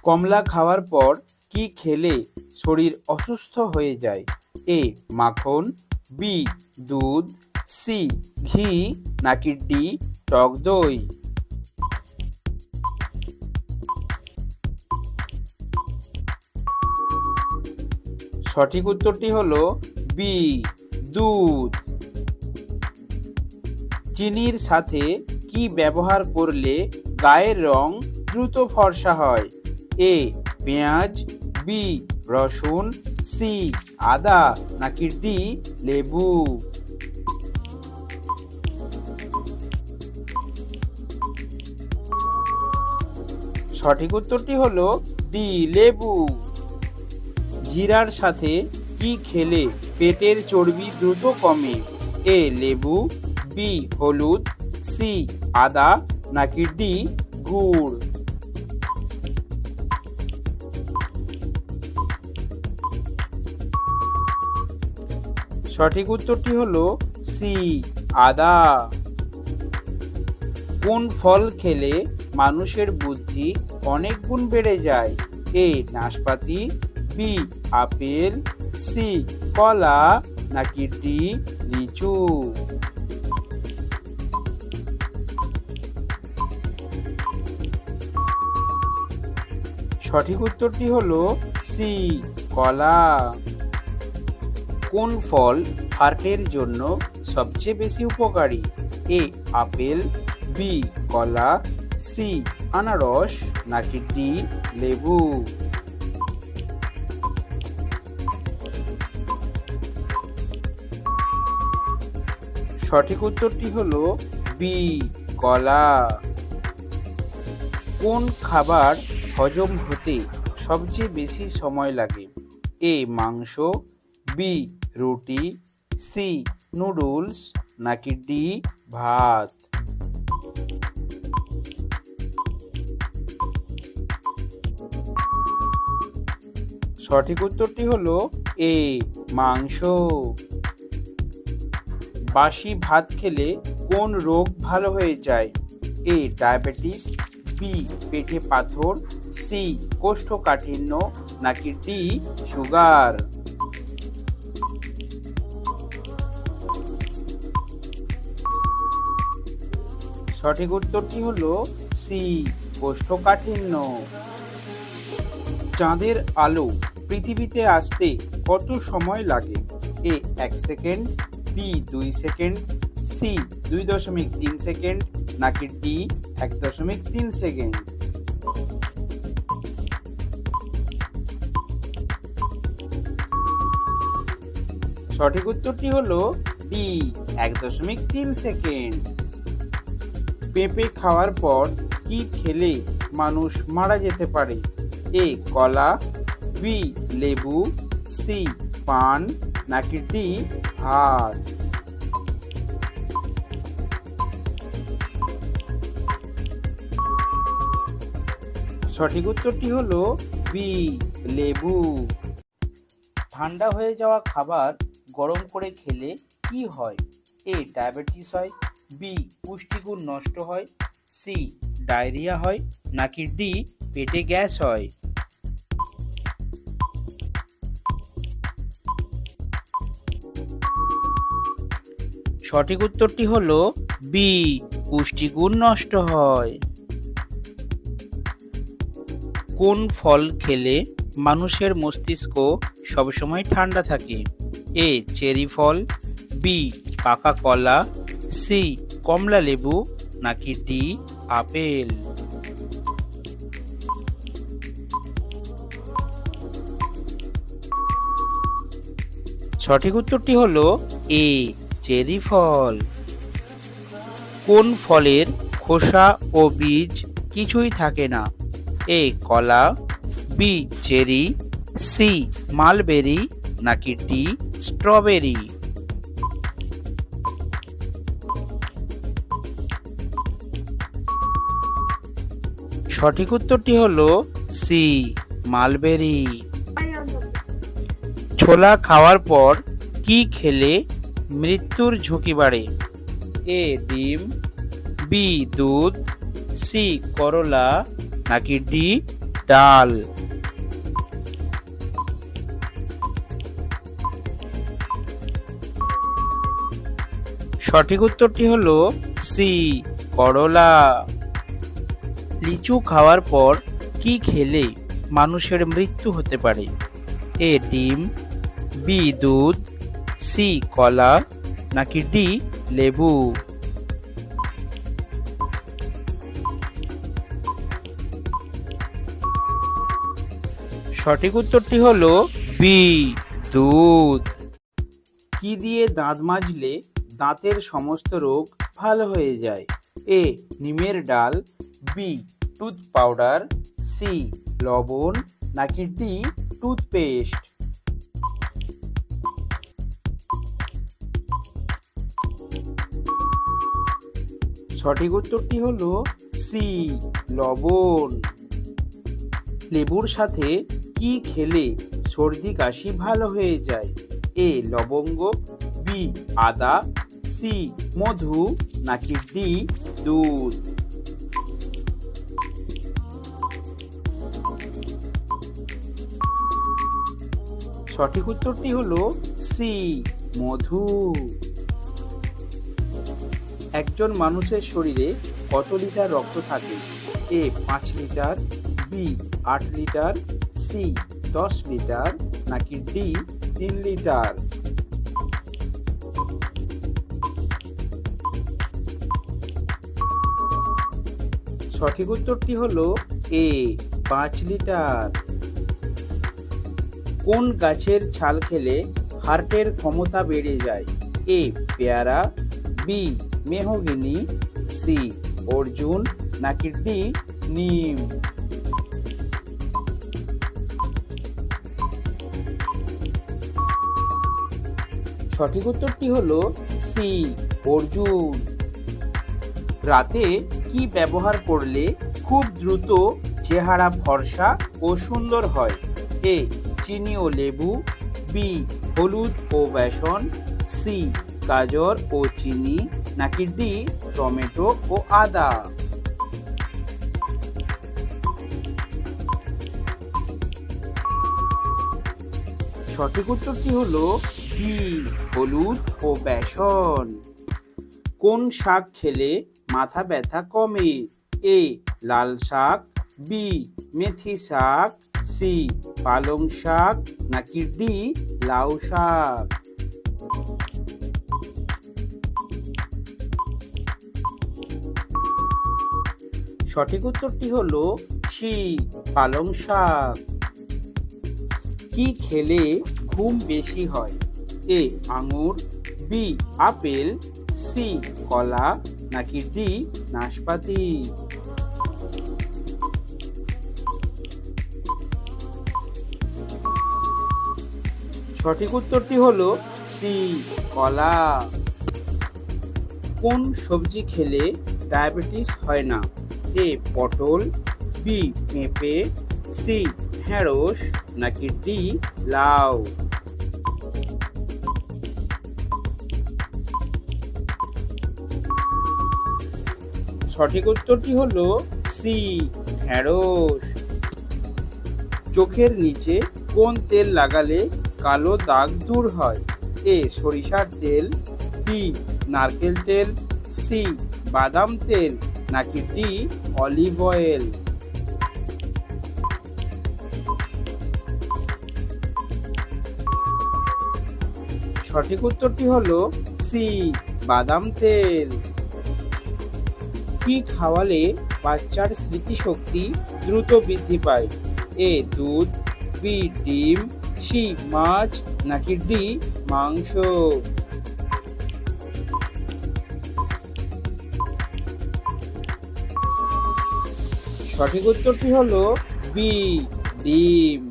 কমলা খাওয়ার পর কি খেলে শরীর অসুস্থ হয়ে যায়? এ মাখন, বি দুধ, সি ঘি নাকি ডি টক দই? সঠিক উত্তরটি হলো বি দুধ। চিনির সাথে কি ব্যবহার করলে গায়ের রং দ্রুত ফর্সা হয়? এ পেঁয়াজ, বি রসুন, সি আদা নাকি ডি লেবু? সঠিক উত্তরটি হলো ডি লেবু। জিরার সাথে কি খেলে পেটের চর্বি দ্রুত কমে? এ লেবু, বি হলুদ, সি আদা নাকি ডি গুড়? সঠিক উত্তরটি হলো সি আদা। কোন ফল খেলে মানুষের বুদ্ধি অনেক গুণ বেড়ে যায়? এ নাশপাতি, বি আপেল, সি কলা নাকি ডি লিচু? সঠিক উত্তরটি হলো সি কলা। কোন ফল হার্টের জন্য সবচেয়ে বেশি উপকারী? এ আপেল, বি কলা, সি আনারস নাকি ডি লেবু? সঠিক উত্তরটি হলো বি কলা। কোন খাবার হজম হতে সবচেয়ে বেশি সময় লাগে? এ মাংস, বি রুটি, সি নুডলস নাকি ডি ভাত? সঠিক উত্তরটি হলো এ মাংস। বাসি ভাত খেলে কোন রোগ ভালো হয়ে যায়? এ ডায়াবেটিস, বি পেটে পাথর, সি কোষ্ঠকাঠিন্য নাকি ডি সুগার? সঠিক উত্তরটি হলো সি কোষ্ঠকাঠিন্য। চাঁদের আলো পৃথিবীতে আসতে কত সময় লাগে? A 1 second, B 2 second, C 2.3 second নাকি ডি 1.3 সেকেন্ড? সঠিক উত্তরটি হলো ডি 1.3 সেকেন্ড। পেঁপে খাওয়ার পর কি খেলে মানুষ মারা যেতে পারে? এ কলা, বি লেবু, সি পান নাকি ডি ভাত? সঠিক উত্তরটি হলো বি লেবু। ঠান্ডা হয়ে যাওয়া খাবার গরম করে খেলে কি হয়? এ ডায়াবেটিস হয়, বি পুষ্টিগুণ নষ্ট হয়, সি ডায়রিয়া হয় নাকি ডি পেটে গ্যাস হয়? সঠিক উত্তরটি হলো বি পুষ্টিগুণ নষ্ট হয়। কোন ফল খেলে মানুষের মস্তিষ্ক সবসময় ঠান্ডা থাকে? এ চেরি ফল, বি পাকা কলা, সি কমলা লেবু নাকি ডি আপেল? সঠিক উত্তরটি হলো এ চেরি ফল। কোন ফলের খোসা ও বীজ কিছুই থাকে না? এ কলা, বি চেরি, সি মালবেরি নাকি ডি স্ট্রবেরি? সঠিক উত্তরটি হলো সি মালবেরি। ছোলা খাওয়ার পর কি খেলে মৃত্যুর ঝুঁকি বাড়ে? এ ডিম, বি দুধ, সি করলা নাকি ডি ডাল। সঠিক উত্তরটি হলো সি, করলা। লিচু খাওয়ার পর কি খেলে মানুষের মৃত্যু হতে পারে? এ ডিম, বি দুধ, সি কলা, নাকি ডি লেবু? সঠিক উত্তরটি হলো বি, দুধ। কি দিয়ে দাঁত মাজলে দাঁতের সমস্ত রোগ ভালো হয়ে যায়? এ নিমের ডাল, বি টুথ পাউডার, সি লবণ, নাকি ডি টুথপেস্ট? সঠিক উত্তরটি হলো সি, লবণ। লেবুর সাথে কি খেলে সর্দি কাশি ভালো হয়ে যায়? এ লবঙ্গ, বি আদা, সি মধু, নাকি ডি দুধ? সঠিক উত্তরটি হলো সি, মধু। একজন মানুষের শরীরে কত লিটার রক্ত থাকে? A 5 litre, B 8 litre, C 10 litre, নাকি ডি 3 লিটার? সঠিক উত্তরটি হলো এ 5 লিটার। কোন গাছের ছাল খেলে হার্টের ক্ষমতা বেড়ে যায়? এ পেয়ারা, বি মেহগিনি, সি অর্জুন, নাকি ডি নিম? সঠিক উত্তরটি হলো সি অর্জুন। রাতে কি ব্যবহার করলে খুব দ্রুত চেহারা ফর্সা ও সুন্দর হয়? এ চিনি ও লেবু, বি হলুদ ও বেসন, সি গাজর ও চিনি, নাকি ডি টমেটো ও আদা? সঠিক উত্তরটি হলো বি হলুদ ও বেসন। কোন শাক খেলে মাথা ব্যথা কমে? এ লাল শাক, বি মেথি শাক, সি পালং শাক, নাকি ডি লাউ শাক? সঠিক উত্তরটি হলো সি পালং শাক। কি খেলে ঘুম বেশি হয়? এ আঙুর, বি আপেল, সি কলা, নাকি ডি নাশপাতি? সঠিক উত্তরটি হলো সি কলা। কোন সবজি খেলে ডায়াবেটিস হয় না? এ পটল, বি পেঁপে, সি ঢেঁড়স, নাকি ডি লাউ? সঠিক উত্তরটি হলো সি ঢেঁড়স। চোখের নিচে কোন তেল লাগালে কালো দাগ দূর হয়? এ সরিষার তেল, বি নারকেল তেল, সি বাদাম তেল, নাকি ডি অলিভ অয়েল? সঠিক উত্তরটি হলো সি বাদাম তেল। কি খাওয়ালে বাচ্চার স্মৃতিশক্তি দ্রুত বৃদ্ধি পায়? এ দুধ, বি ডিম, সি মাছ, নাকি ডি মাংস? সঠিক উত্তরটি হলো বি ডিম।